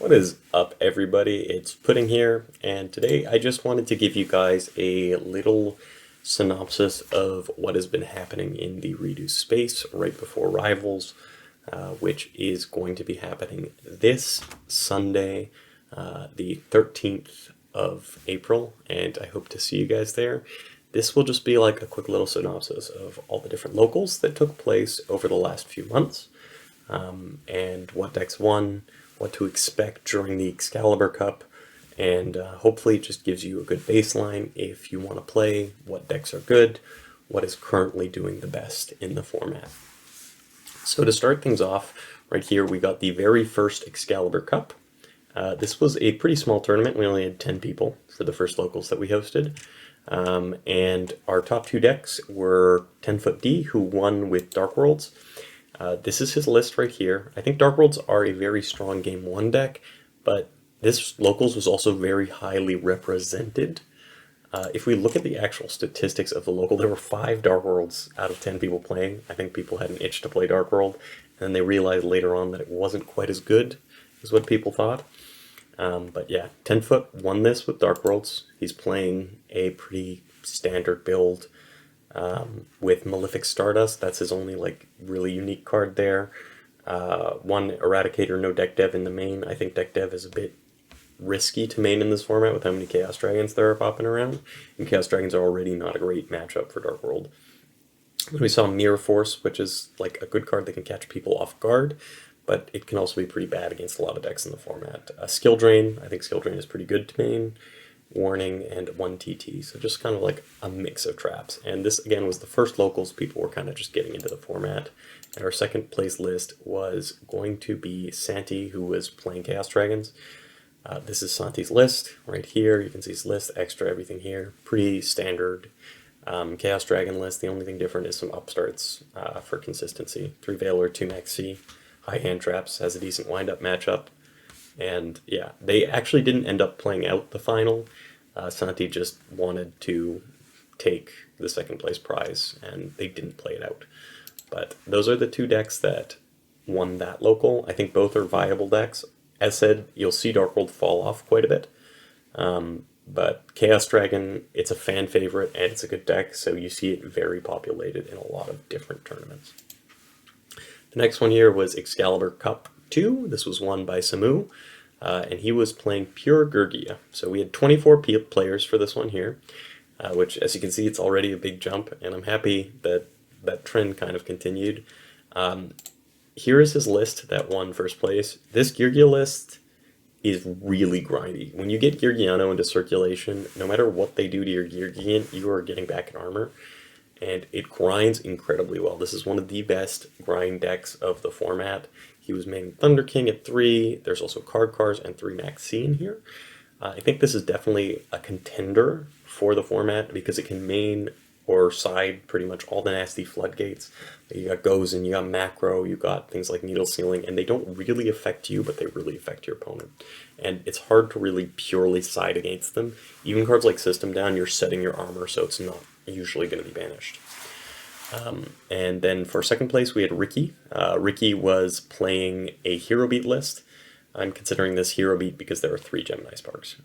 What is up, everybody? It's Pudding here, and today I just wanted to give you guys a little synopsis of what has been happening in the REDU space right before Rivals, which is going to be happening this Sunday, the 13th of April, and I hope to see you guys there. This will just be like a quick little synopsis of all the different locals that took place over the last few months, and what decks won, what to expect during the Excalibur Cup, and hopefully it just gives you a good baseline if you want to play, what decks are good, what is currently doing the best in the format. So to start things off, right here we got the very first Excalibur Cup. This was a pretty small tournament. We only had 10 people for the first locals that we hosted. And our top two decks were 10-Foot D, who won with Dark Worlds. This is his list right here. I think Dark Worlds are a very strong Game 1 deck, but this locals was also very highly represented. If we look at the actual statistics of the local, there were 5 Dark Worlds out of 10 people playing. I think people had an itch to play Dark World, and then they realized later on that it wasn't quite as good as what people thought. But yeah, 10-Foot won this with Dark Worlds. He's playing a pretty standard build with Malefic Stardust. That's his only really unique card there. One Eradicator, no deck dev in the main. I think deck dev is a bit risky to main in this format with how many Chaos Dragons there are popping around, and Chaos Dragons are already not a great matchup for Dark World. We saw Mirror Force, which is like a good card that can catch people off guard, but it can also be pretty bad against a lot of decks in the format. Skill Drain, I think Skill Drain is pretty good to main. Warning, and 1 TT, so just kind of like a mix of traps. And this again was the first locals. People were kind of just getting into the format, and our second place list was going to be Santi, who was playing Chaos Dragons. This is Santi's list right here. You can see his list, extra, everything here. Pretty standard Chaos Dragon list. The only thing different is some upstarts for consistency. 3 Valor, 2 Maxi, high hand traps, has a decent wind-up matchup. And yeah, they actually didn't end up playing out the final. Santi just wanted to take the second place prize, and they didn't play it out. But those are the 2 decks that won that local. I think both are viable decks. As said, you'll see Dark World fall off quite a bit. But Chaos Dragon, it's a fan favorite, and it's a good deck, so you see it very populated in a lot of different tournaments. The next one here was Excalibur Cup 2. This was won by Samu, and he was playing Pure Gurgia. So we had 24 players for this one here, which, as you can see, it's already a big jump, and I'm happy that that trend kind of continued. Here is his list that won first place. This Gurgia list is really grindy. When you get Gurgiano into circulation, no matter what they do to your Gurgian, you are getting back in armor, and it grinds incredibly well. This is one of the best grind decks of the format. He was maining Thunder King at 3. There's also Card Cars and 3 Maxi in here. I think this is definitely a contender for the format because it can main or side pretty much all the nasty floodgates. You got Gozen, you got Macro, you got things like Needle Sealing, and they don't really affect you, but they really affect your opponent. And it's hard to really purely side against them. Even cards like System Down, you're setting your armor, so it's not usually going to be banished. And then for second place, we had Ricky. Ricky was playing a Hero Beat list. I'm considering this Hero Beat because there are 3 Gemini Sparks.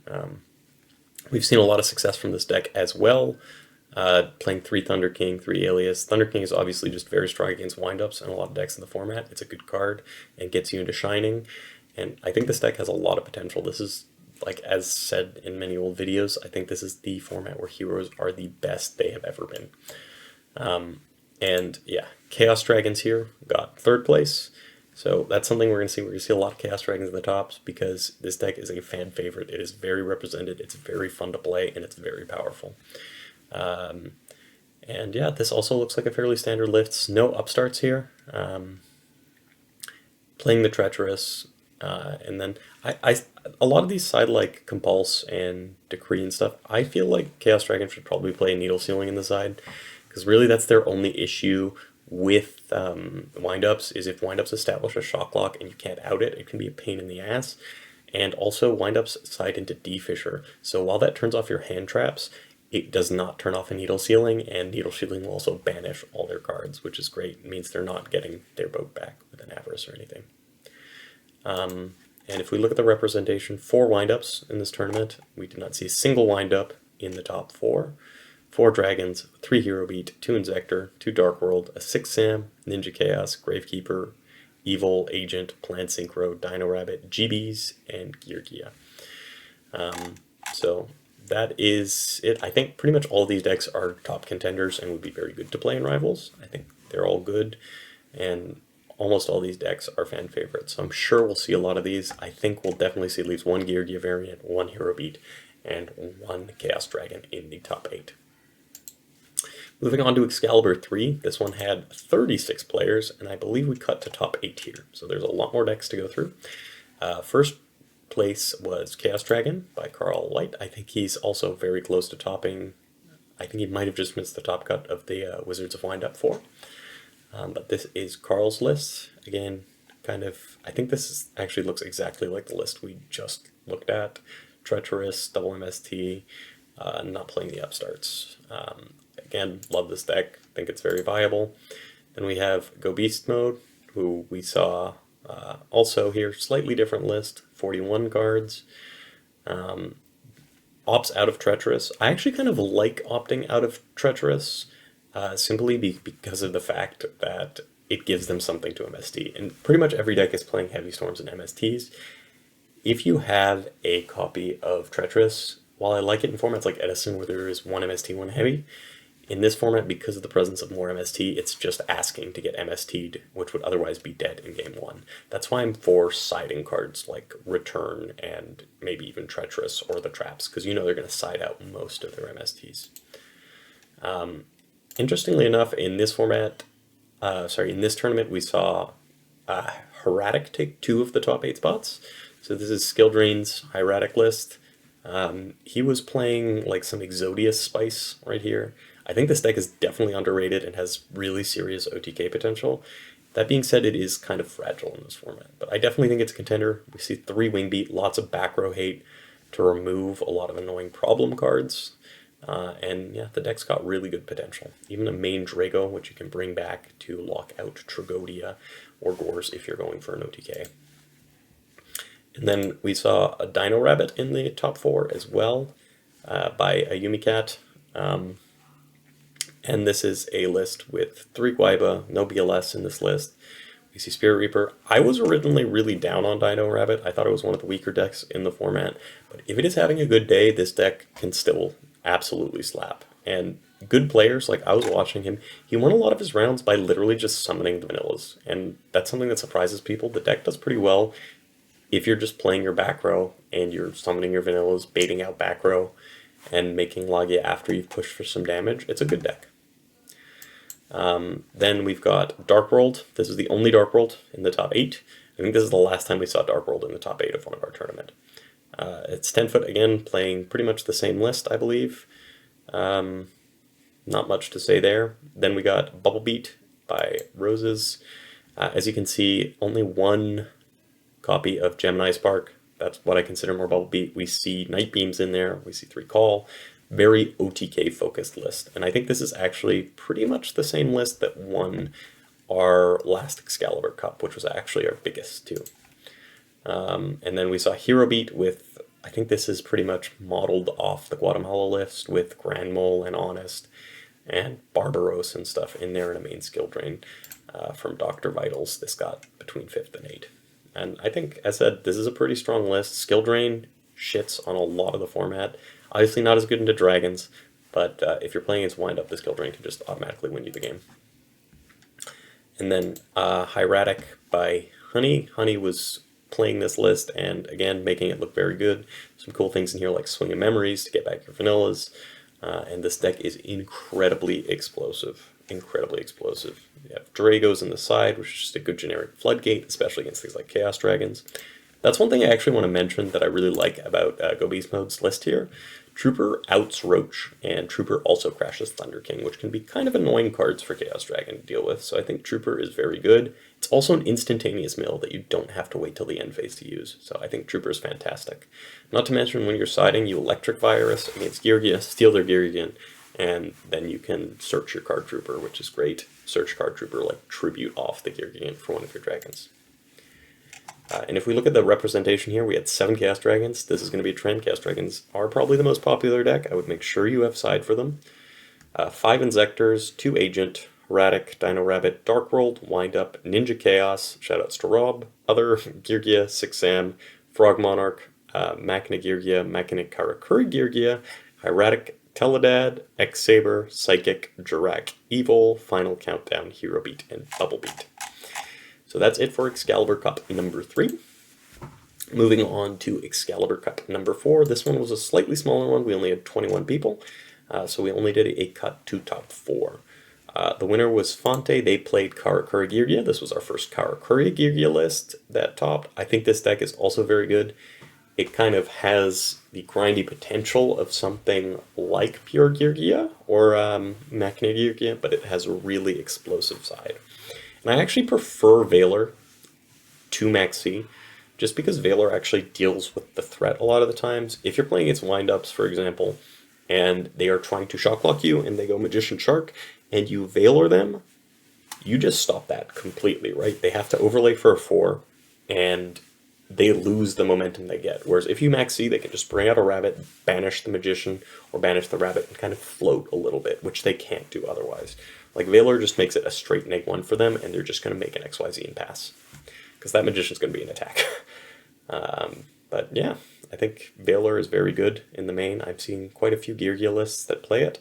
We've seen a lot of success from this deck as well, playing 3 Thunder King, 3 Alias. Thunder King is obviously just very strong against windups and a lot of decks in the format. It's a good card and gets you into Shining. And I think this deck has a lot of potential. This is, like as said in many old videos, I think this is the format where heroes are the best they have ever been. And yeah, Chaos Dragons here got third place. So that's something we're going to see. We're going to see a lot of Chaos Dragons in the tops because this deck is a fan favorite. It is very represented, it's very fun to play, and it's very powerful. And yeah, this also looks like a fairly standard list. No upstarts here. Playing the Treacherous. And then a lot of these side like Compulse and Decree and stuff, I feel like Chaos Dragon should probably play Needle Sealing in the side. Because really that's their only issue with windups, is if windups establish a shock lock and you can't out it, it can be a pain in the ass. And also windups side into D-Fisher. So while that turns off your hand traps, it does not turn off a Needle Sealing, and Needle Shielding will also banish all their cards, which is great. It means they're not getting their boat back with an Avarice or anything. And if we look at the representation, 4 windups in this tournament. We did not see a single windup in the top 4. 4 Dragons, 3 Hero Beat, 2 Inzektor, 2 Dark World, a 6 Sam, Ninja Chaos, Gravekeeper, Evil, Agent, Plant Synchro, Dino Rabbit, GBs, and Geargia. So that is it. I think pretty much all of these decks are top contenders and would be very good to play in Rivals. I think they're all good, and almost all these decks are fan favorites. So I'm sure we'll see a lot of these. I think we'll definitely see at least 1 Geargia variant, 1 Hero Beat, and 1 Chaos Dragon in the top 8. Moving on to Excalibur 3, this one had 36 players, and I believe we cut to top 8 here, so there's a lot more decks to go through. First place was Chaos Dragon by Carl White. I think he's also very close to topping. I think he might have just missed the top cut of the Wizards of Wind Up 4. But this is Carl's list. Again, I think this actually looks exactly like the list we just looked at. Treacherous, double MST, not playing the upstarts. Again, love this deck, think it's very viable. Then we have Go Beast Mode, who we saw also here, slightly different list, 41 cards. Opts out of Treacherous. I actually kind of like opting out of Treacherous, simply because of the fact that it gives them something to MST. And pretty much every deck is playing Heavy Storms and MSTs. If you have a copy of Treacherous, while I like it in formats like Edison where there is 1 MST, 1 Heavy, in this format, because of the presence of more MST, it's just asking to get MST'd, which would otherwise be dead in game 1. That's why I'm for siding cards like Return and maybe even Treacherous or the Traps, because you know they're going to side out most of their MSTs. Interestingly enough, in this format, in this tournament, we saw Hieratic take 2 of the top 8 spots. So this is Skill Drain's Hieratic list. He was playing like some Exodius Spice right here. I think this deck is definitely underrated and has really serious OTK potential. That being said, it is kind of fragile in this format, but I definitely think it's a contender. We see 3 Wingbeat, lots of back row hate to remove a lot of annoying problem cards. And yeah, the deck's got really good potential. Even a main Drago, which you can bring back to lock out Tragodia or Gores if you're going for an OTK. And then we saw a Dino Rabbit in the top 4 as well, by a Yumicat. And this is a list with 3 Guaiba, no BLS in this list. We see Spirit Reaper. I was originally really down on Dino Rabbit. I thought it was one of the weaker decks in the format. But if it is having a good day, this deck can still absolutely slap. And good players, like I was watching him, he won a lot of his rounds by literally just summoning the vanillas. And that's something that surprises people. The deck does pretty well if you're just playing your back row and you're summoning your vanillas, baiting out back row, and making Logia after you've pushed for some damage. It's a good deck. Then we've got Dark World. This is the only Dark World in the top 8. I think this is the last time we saw Dark World in the top 8 of one of our tournament. It's 10 foot again, playing pretty much the same list, I believe. Not much to say there. Then we got Bubble Beat by Roses. As you can see, only 1 copy of Gemini Spark. That's what I consider more Bubble Beat. We see Night Beams in there. We see 3 Call. Very OTK focused list. And I think this is actually pretty much the same list that won our last Excalibur Cup, which was actually our biggest too. And then we saw Hero Beat with, I think this is pretty much modeled off the Guatemala list with Grand Mole and Honest and Barbaros and stuff in there in a main skill drain from Dr. Vitals. This got between 5th and 8th. And I think, as said, this is a pretty strong list. Skill drain shits on a lot of the format. Obviously not as good into Dragons, but if you're playing against Wind Up, the skill drain can just automatically win you the game. And then Hieratic by Honey. Honey was playing this list and, again, making it look very good. Some cool things in here like Swing of Memories to get back your vanillas. And this deck is incredibly explosive. Incredibly explosive. You have Dragos in the side, which is just a good generic floodgate, especially against things like Chaos Dragons. That's one thing I actually want to mention that I really like about Go Beast Mode's list here. Trooper outs Roach, and Trooper also crashes Thunder King, which can be kind of annoying cards for Chaos Dragon to deal with, so I think Trooper is very good. It's also an instantaneous mill that you don't have to wait till the end phase to use, so I think Trooper is fantastic. Not to mention when you're siding, you Electric Virus against Geargia, steal their Geargian, and then you can search your card Trooper, which is great. Search card Trooper like tribute off the Geargian for one of your dragons. And if we look at the representation here, we had 7 Chaos Dragons. This is going to be a trend. Chaos Dragons are probably the most popular deck. I would make sure you have side for them. 5 Inzectors, 2 Agent, Erratic, Dino Rabbit, Dark World, Wind Up, Ninja Chaos, shoutouts to Rob, Other, Geargia, 6 Sam, Frog Monarch, Machina Geargia, Machina Karakuri Geargia, Hieratic, Teledad, X-Saber, Psychic, Jirak, Evil, Final Countdown, Hero Beat, and Bubble Beat. So that's it for Excalibur Cup number 3. Moving on to Excalibur Cup number 4. This one was a slightly smaller one. We only had 21 people, so we only did a cut to top 4. The winner was Fonte. They played Karakuri Geargia. This was our first Karakuri Geargia list that topped. I think this deck is also very good. It kind of has the grindy potential of something like Pure Geargia or Machina Geargia, but it has a really explosive side. And I actually prefer Valor to Maxi, just because Valor actually deals with the threat a lot of the times. If you're playing its wind-ups, for example, and they are trying to shock block you, and they go Magician Shark, and you Valor them, you just stop that completely, right? They have to overlay for a 4, and they lose the momentum they get. Whereas if you Maxi, they can just bring out a rabbit, banish the Magician, or banish the rabbit, and kind of float a little bit, which they can't do otherwise. Like, Valor just makes it a straight -1 for them, and they're just going to make an XYZ and pass. Because that Magician's going to be an attack. But yeah, I think Valor is very good in the main. I've seen quite a few Geargia lists that play it.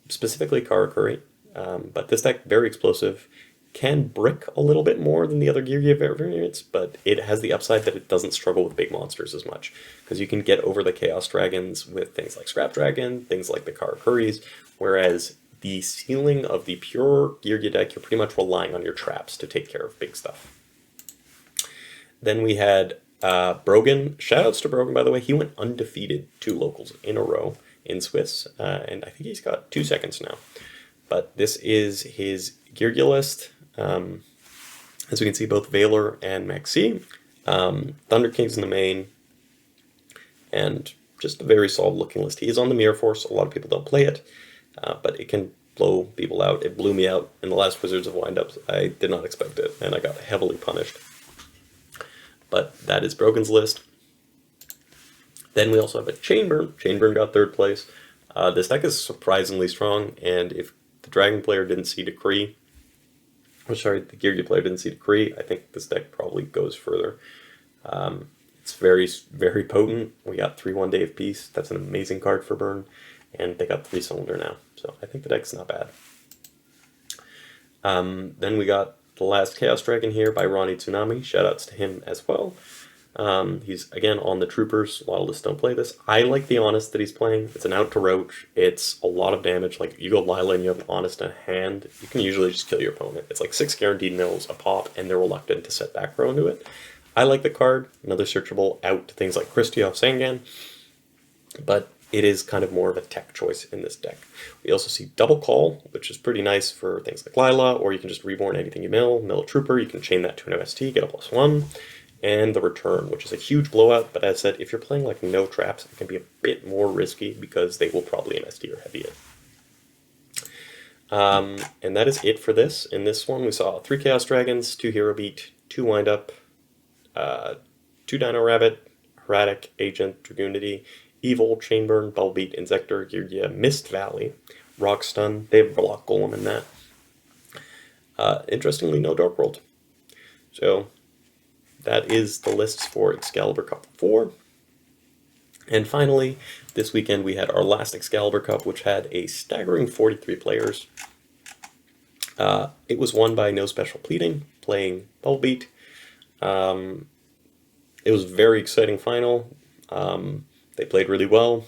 Specifically Karakuri. But this deck, very explosive. Can brick a little bit more than the other Geargia variants, but it has the upside that it doesn't struggle with big monsters as much. Because you can get over the Chaos Dragons with things like Scrap Dragon, things like the Karakuris, whereas the ceiling of the pure Geargia deck, you're pretty much relying on your traps to take care of big stuff. Then we had Brogan. Shoutouts to Brogan, by the way. He went undefeated 2 locals in a row in Swiss, and I think he's got 2 seconds now. But this is his Geargia list. As we can see, both Valor and Maxi. Thunder King's in the main, and just a very solid looking list. He is on the Mirror Force. A lot of people don't play it, but it can blow people out. It blew me out in the last Wizards of Windups. I did not expect it, and I got heavily punished. But that is Brogan's list. Then we also have a Chainburn. Chainburn got 3rd place. This deck is surprisingly strong, and if the Dragon player didn't see Decree, the Geargia player didn't see Decree, I think this deck probably goes further. It's very, very potent. We got 3/1 Day of Peace. That's an amazing card for burn, and they got 3-cylinder now. So I think the deck's not bad. Then we got the last Chaos Dragon here by Ronnie Tsunami. Shoutouts to him as well. He's, again, on the Troopers. A lot of lists don't play this. I like the Honest that he's playing. It's an out to roach. It's a lot of damage. Like, you go Lila and you have an Honest in hand, you can usually just kill your opponent. It's like 6 guaranteed mills a pop, and they're reluctant to set back row into it. I like the card. Another searchable out to things like Kristoff Sangan, but it is kind of more of a tech choice in this deck. We also see Double Call, which is pretty nice for things like Lila, or you can just reborn anything you mill a Trooper, you can chain that to an OST, get a +1, and the Return, which is a huge blowout, but as I said, if you're playing like no traps, it can be a bit more risky because they will probably MST or heavy it. And that is it for this. In this one, we saw 3 Chaos Dragons, 2 Hero Beat, 2 Wind Up, 2 Dino Rabbit, Erratic, Agent, Dragoonity, Evil, Chainburn, Bubble Beat, Inzector, Geargia, Mist Valley, Rock Stun. They have Block Golem in that. Interestingly, no Dark World. So that is the lists for Excalibur Cup 4. And finally, this weekend we had our last Excalibur Cup, which had a staggering 43 players. It was won by No Special Pleading, playing Bubble Beat. It was a very exciting final. They played really well.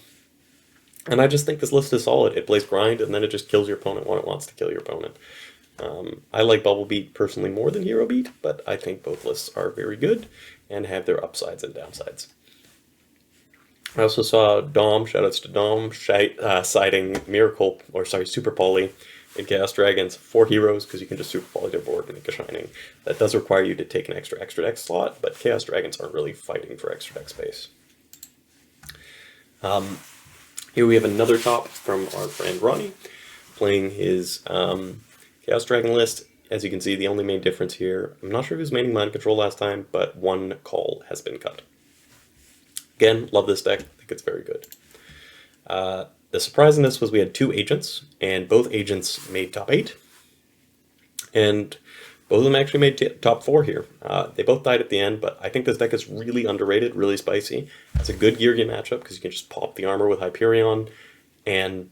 And I just think this list is solid. It plays grind, and then it just kills your opponent when it wants to kill your opponent. I like Bubble Beat personally more than Hero Beat, but I think both lists are very good and have their upsides and downsides. I also saw Dom, shoutouts to Dom, citing Super Poly in Chaos Dragons 4 heroes, because you can just Super Poly their board and make a Shining. That does require you to take an extra deck slot, but Chaos Dragons aren't really fighting for extra deck space. Here we have another top from our friend Ronnie, playing his Chaos Dragon list. As you can see, the only main difference here, I'm not sure who's maining Mind Control last time, but one call has been cut. Again, love this deck. I think it's very good. The surprise in this was we had 2 agents, and both agents made top 8. And both of them actually made top 4 here. They both died at the end, but I think this deck is really underrated, really spicy. It's a good Geargia matchup because you can just pop the armor with Hyperion, and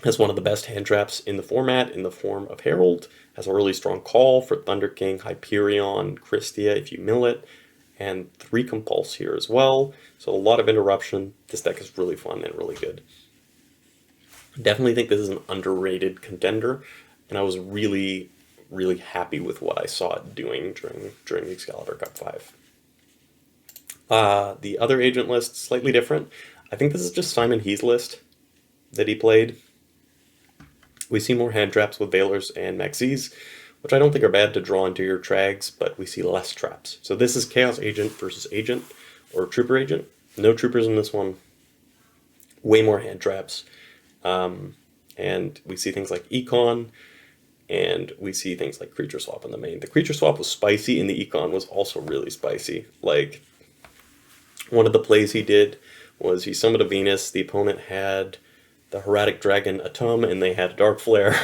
has one of the best hand traps in the format in the form of Herald. Has a really strong call for Thunder King, Hyperion, Christia if you mill it, and 3 Compulse here as well. So a lot of interruption. This deck is really fun and really good. Definitely think this is an underrated contender, and I was really, really happy with what I saw it doing during the Excalibur Cup 5. The other agent list, slightly different. I think this is just Simon He's list that he played. We see more hand traps with Veilers and Maxis, which I don't think are bad to draw into your Trags, but we see less traps. So this is Chaos Agent versus Agent, or Trooper Agent. No Troopers in this one. Way more hand traps. And we see things like Econ, and we see things like Creature Swap in the main. The Creature Swap was spicy, and the Econ was also really spicy. Like, one of the plays he did was he summoned a Venus, the opponent had the Heraldic Dragon Atum, and they had a Dark Flare.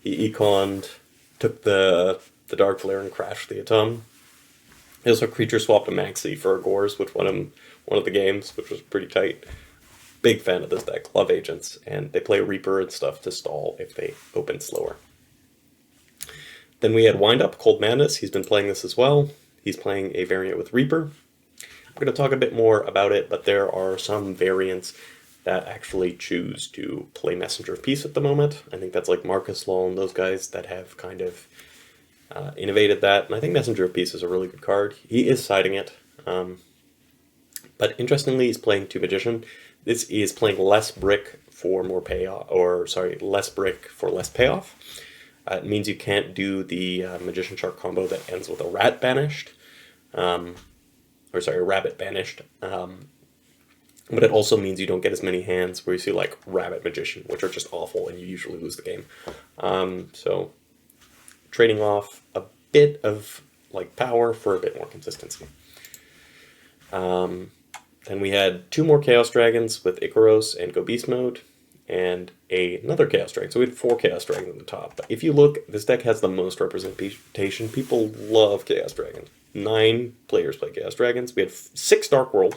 He Econed, took the Dark Flare and crashed the Atum. He also Creature Swapped a Maxi for a Gores, which won him one of the games, which was pretty tight. Big fan of this deck, love agents, and they play Reaper and stuff to stall if they open slower. Then we had Wind Up, Cold Madness. He's been playing this as well. He's playing a variant with Reaper. I'm going to talk a bit more about it, but there are some variants that actually choose to play Messenger of Peace at the moment. I think that's like Marcus Law and those guys that have kind of innovated that, and I think Messenger of Peace is a really good card. He is siding it, but interestingly, he's playing 2 Magician. This is playing less brick for more payoff, or sorry, less brick for less payoff. It means you can't do the Magician Shark combo that ends with a Rat banished, or sorry, a Rabbit banished. But it also means you don't get as many hands where you see like Rabbit Magician, which are just awful and you usually lose the game. So trading off a bit of like power for a bit more consistency. Then we had 2 more Chaos Dragons with Icaros and Go Beast Mode, and another Chaos Dragon. So we had 4 Chaos Dragons at the top. But if you look, this deck has the most representation. People love Chaos Dragons. 9 players play Chaos Dragons. We had 6 Dark World.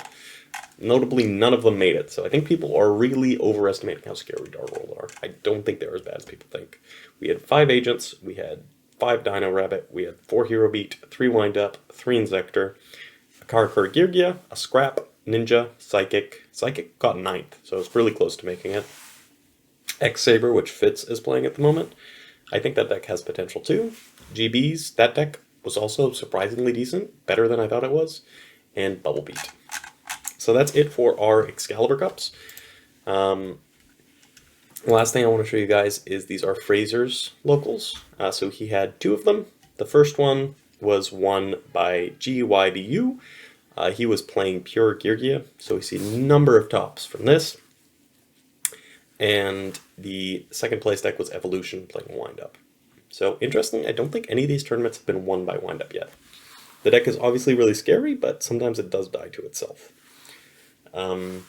Notably, none of them made it. So I think people are really overestimating how scary Dark World are. I don't think they're as bad as people think. We had 5 Agents. We had 5 Dino Rabbit. We had 4 Hero Beat, 3 Wind Up, 3 Insector, a Karakuri Geargia, a Scrap, Ninja, Psychic. Psychic got 9th, so it's really close to making it. X-Saber, which Fitz is playing at the moment. I think that deck has potential too. GBs, that deck was also surprisingly decent, better than I thought it was. And Bubble Beat. So that's it for our Excalibur Cups. The last thing I want to show you guys is these are Fraser's locals. So he had 2 of them. The first one was won by GYBU. He was playing Pure Geargia, so we see a number of tops from this. And the second place deck was Evolution, playing Wind Up. So interesting, I don't think any of these tournaments have been won by Wind Up yet. The deck is obviously really scary, but sometimes it does die to itself. And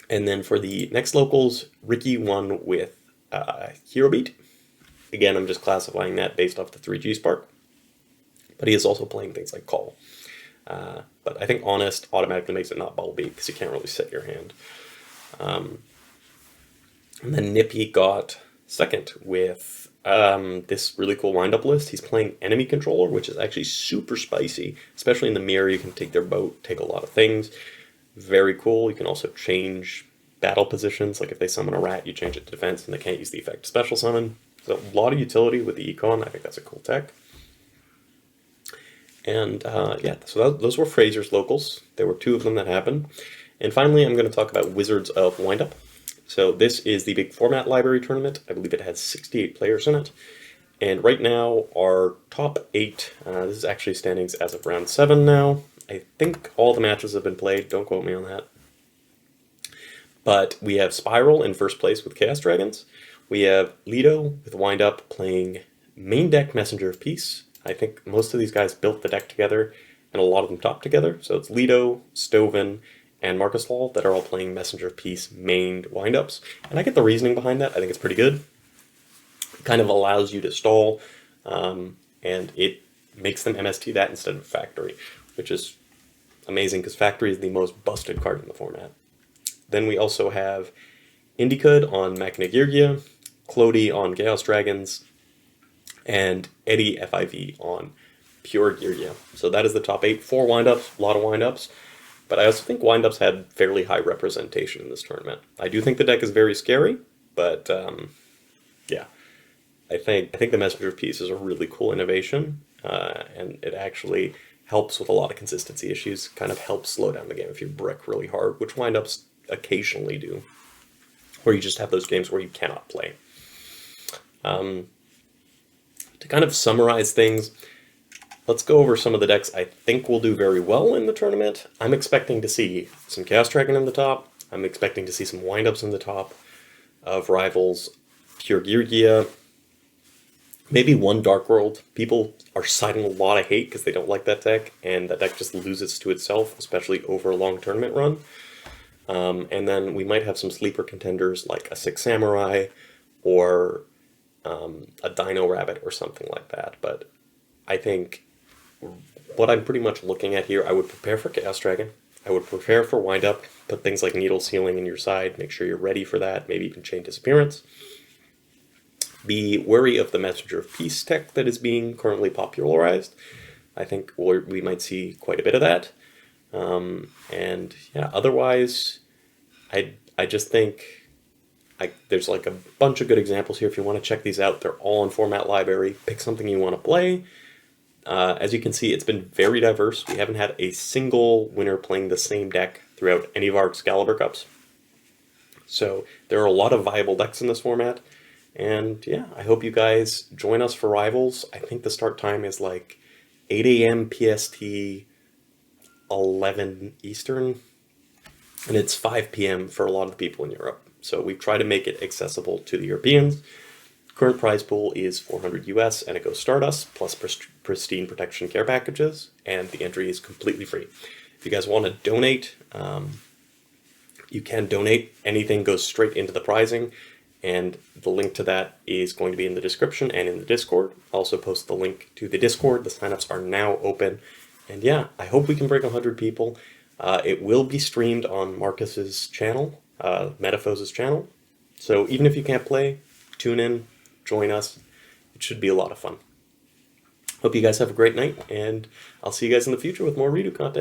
then for the next locals, Ricky won with Hero Beat. Again, I'm just classifying that based off the 3G Spark. But he is also playing things like Call. But I think Honest automatically makes it not Bubble Beat because you can't really set your hand. And then Nippy got second with this really cool wind-up list. He's playing Enemy Controller, which is actually super spicy. Especially in the mirror, you can take their boat, take a lot of things. Very cool. You can also change battle positions. Like if they summon a rat, you change it to defense, and they can't use the effect to special summon. So a lot of utility with the Econ. I think that's a cool tech. And yeah, so those were Fraser's locals. There were 2 of them that happened. And finally, I'm going to talk about Wizards of Windup. So this is the big format library tournament. I believe it has 68 players in it. And right now, our top 8, this is actually standings as of round 7 now. I think all the matches have been played. Don't quote me on that. But we have Spiral in first place with Chaos Dragons. We have Lido with Wind Up playing Main deck, Messenger of Peace. I think most of these guys built the deck together, and a lot of them top together. So it's Lido, Stoven, and Marcus Hall that are all playing Messenger of Peace mained windups. And I get the reasoning behind that. I think it's pretty good. It kind of allows you to stall, and it makes them MST that instead of Factory, which is amazing because Factory is the most busted card in the format. Then we also have Indicud on Machina Girgia, Clody on Chaos Dragons, and Eddie FIV on Pure Girgia. So that is the top 8. 4 windups, a lot of windups. But I also think windups had fairly high representation in this tournament. I do think the deck is very scary, but yeah. I think the Messenger of Peace is a really cool innovation, and it actually helps with a lot of consistency issues, kind of helps slow down the game if you brick really hard, which windups occasionally do, where you just have those games where you cannot play. To kind of summarize things, let's go over some of the decks I think will do very well in the tournament. I'm expecting to see some Chaos Dragon in the top. I'm expecting to see some windups in the top of Rivals, Pure Girgia, maybe one Dark World. People are citing a lot of hate because they don't like that deck, and that deck just loses to itself, especially over a long tournament run. And then we might have some sleeper contenders like a Six Samurai or a Dino Rabbit or something like that. But I think what I'm pretty much looking at here, I would prepare for Chaos Dragon. I would prepare for windup, put things like Needle Sealing in your side, make sure you're ready for that, maybe even Chain Disappearance. Be wary of the Messenger of Peace tech that is being currently popularized. I think we might see quite a bit of that. And yeah, otherwise, I just think there's like a bunch of good examples here. If you want to check these out, they're all in Format Library. Pick something you want to play. As you can see, it's been very diverse. We haven't had a single winner playing the same deck throughout any of our Excalibur Cups. So there are a lot of viable decks in this format. And yeah, I hope you guys join us for Rivals. I think the start time is like 8 a.m. PST, 11 Eastern, and it's 5 p.m. for a lot of the people in Europe. So we've tried to make it accessible to the Europeans. Current prize pool is 400 US, and it goes Stardust, plus Pristine Protection Care Packages, and the entry is completely free. If you guys want to donate, you can donate. Anything goes straight into the prizing, and the link to that is going to be in the description and in the Discord. I'll also post the link to the Discord. The signups are now open. And yeah, I hope we can break 100 people. It will be streamed on Marcus's channel, Metaphos' channel. So even if you can't play, tune in, join us. It should be a lot of fun. Hope you guys have a great night, and I'll see you guys in the future with more REDU content.